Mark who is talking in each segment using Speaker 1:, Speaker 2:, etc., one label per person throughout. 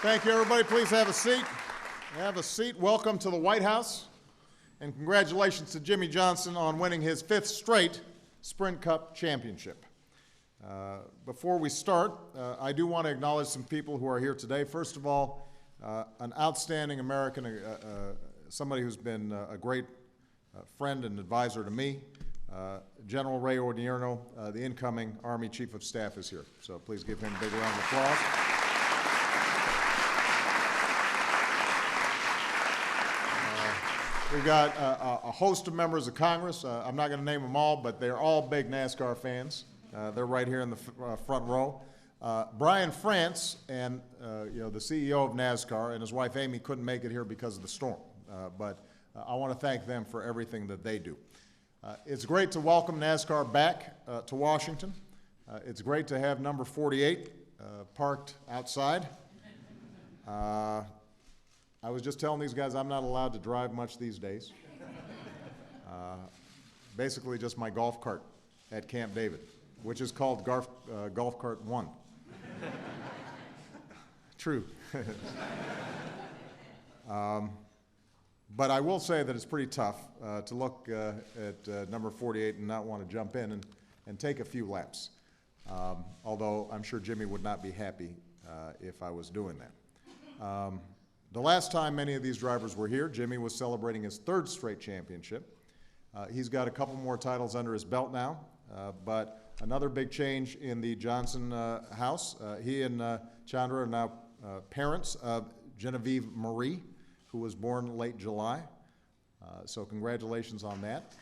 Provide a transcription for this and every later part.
Speaker 1: Thank you, everybody. Please have a seat. Have a seat. Welcome to the White House, and congratulations to Jimmie Johnson on winning his 5th straight Sprint Cup championship. Before we start, I do want to acknowledge some people who are here today. First of all, an outstanding American, somebody who's been a great friend and advisor to me, General Ray Odierno, the incoming Army Chief of Staff, is here. So please give him a big round of applause. We've got a host of members of Congress. I'm not going to name them all, but they're all big NASCAR fans. They're right here in the front row. Brian France, and the CEO of NASCAR, and his wife Amy couldn't make it here because of the storm. But I want to thank them for everything that they do. It's great to welcome NASCAR back to Washington. It's great to have number 48 parked outside. I was just telling these guys I'm not allowed to drive much these days. Basically just my golf cart at Camp David, which is called Golf Cart 1. True. But I will say that it's pretty tough to look at number 48 and not want to jump in and take a few laps. Although I'm sure Jimmie would not be happy if I was doing that. The last time many of these drivers were here, Jimmie was celebrating his 3rd straight championship. He's got a couple more titles under his belt now, but another big change in the Johnson house. He and Chandra are now parents of Genevieve Marie, who was born late July. So congratulations on that.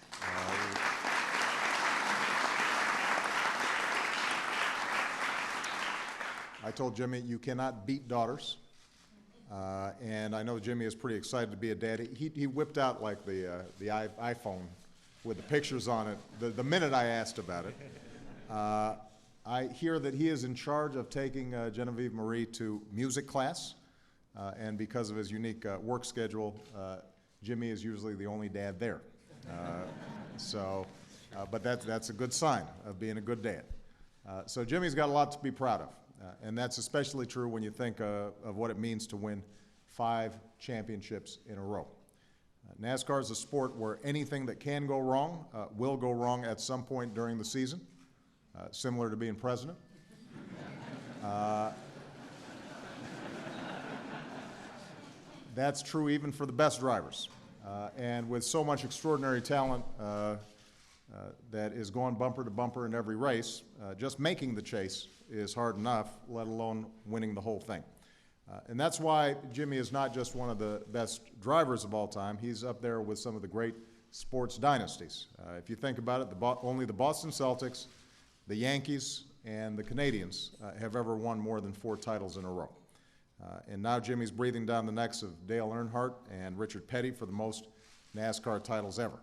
Speaker 1: I told Jimmie, you cannot beat daughters. And I know Jimmie is pretty excited to be a dad. He whipped out like the iPhone with the pictures on it the minute I asked about it. I hear that he is in charge of taking Genevieve Marie to music class. And because of his unique work schedule, Jimmie is usually the only dad there. But that's a good sign of being a good dad. So Jimmie's got a lot to be proud of. And that's especially true when you think of what it means to win 5 championships in a row. NASCAR is a sport where anything that can go wrong will go wrong at some point during the season, similar to being president. That's true even for the best drivers. And with so much extraordinary talent that is going bumper to bumper in every race, just making the chase is hard enough, let alone winning the whole thing. And that's why Jimmie is not just one of the best drivers of all time. He's up there with some of the great sports dynasties. If you think about it, only the Boston Celtics, the Yankees, and the Canadiens have ever won more than 4 titles in a row. And now Jimmie's breathing down the necks of Dale Earnhardt and Richard Petty for the most NASCAR titles ever,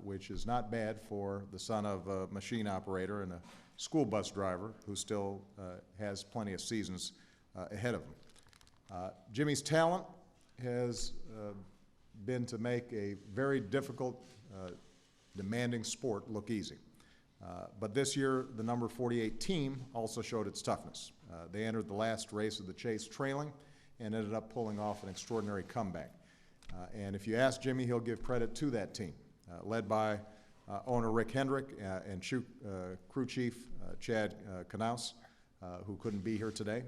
Speaker 1: which is not bad for the son of a machine operator and a school bus driver who still has plenty of seasons ahead of him. Jimmie's talent has been to make a very difficult, demanding sport look easy. But this year, the number 48 team also showed its toughness. They entered the last race of the chase trailing and ended up pulling off an extraordinary comeback. And if you ask Jimmie, he'll give credit to that team, led by owner Rick Hendrick and crew chief Chad Knaus, who couldn't be here today.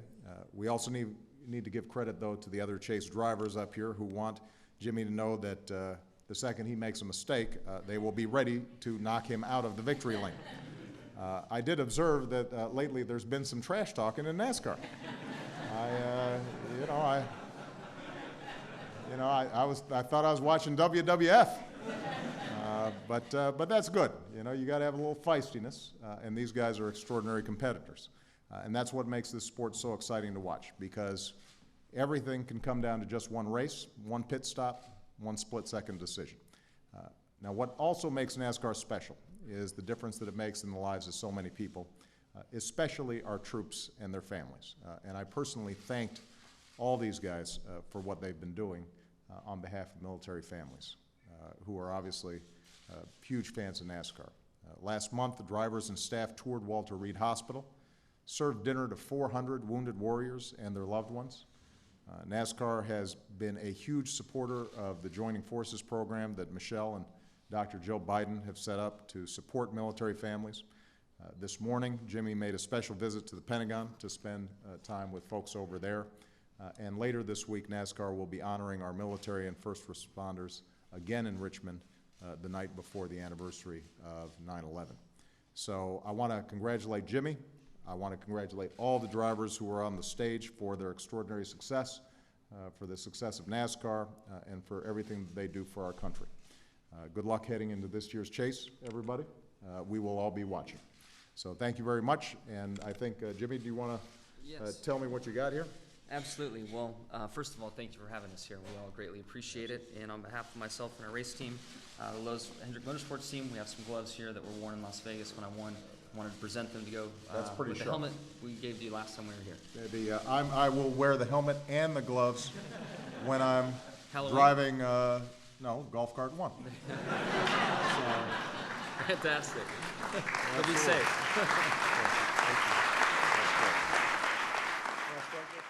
Speaker 1: We also need to give credit, though, to the other chase drivers up here who want Jimmie to know that the second he makes a mistake, they will be ready to knock him out of the victory lane. I did observe that lately there's been some trash talking in NASCAR. I thought I was watching WWF. But that's good. You got to have a little feistiness, and these guys are extraordinary competitors. And that's what makes this sport so exciting to watch, because everything can come down to just one race, one pit stop, one split-second decision. Now, what also makes NASCAR special is the difference that it makes in the lives of so many people, especially our troops and their families. And I personally thanked all these guys for what they've been doing on behalf of military families, who are obviously huge fans of NASCAR. Last month, the drivers and staff toured Walter Reed Hospital, served dinner to 400 wounded warriors and their loved ones, NASCAR has been a huge supporter of the Joining Forces program that Michelle and Dr. Joe Biden have set up to support military families. This morning, Jimmie made a special visit to the Pentagon to spend time with folks over there. And later this week, NASCAR will be honoring our military and first responders again in Richmond the night before the anniversary of 9/11. So I want to congratulate Jimmie. I want to congratulate all the drivers who were on the stage for their extraordinary success, for the success of NASCAR, and for everything that they do for our country. Good luck heading into this year's chase, everybody. We will all be watching. So thank you very much. And I think, Jimmie, do you want to tell me what you got here?
Speaker 2: Absolutely. Well, first of all, thank you for having us here. We all greatly appreciate it. And on behalf of myself and our race team, the Lowe's Hendrick Motorsports team, we have some gloves here that were worn in Las Vegas when I won. I wanted to present them to go with the helmet we gave to you last time we were here.
Speaker 1: I will wear the helmet and the gloves when I'm
Speaker 2: Halloween.
Speaker 1: driving, golf cart 1.
Speaker 2: Fantastic. So be safe.
Speaker 1: Thank you.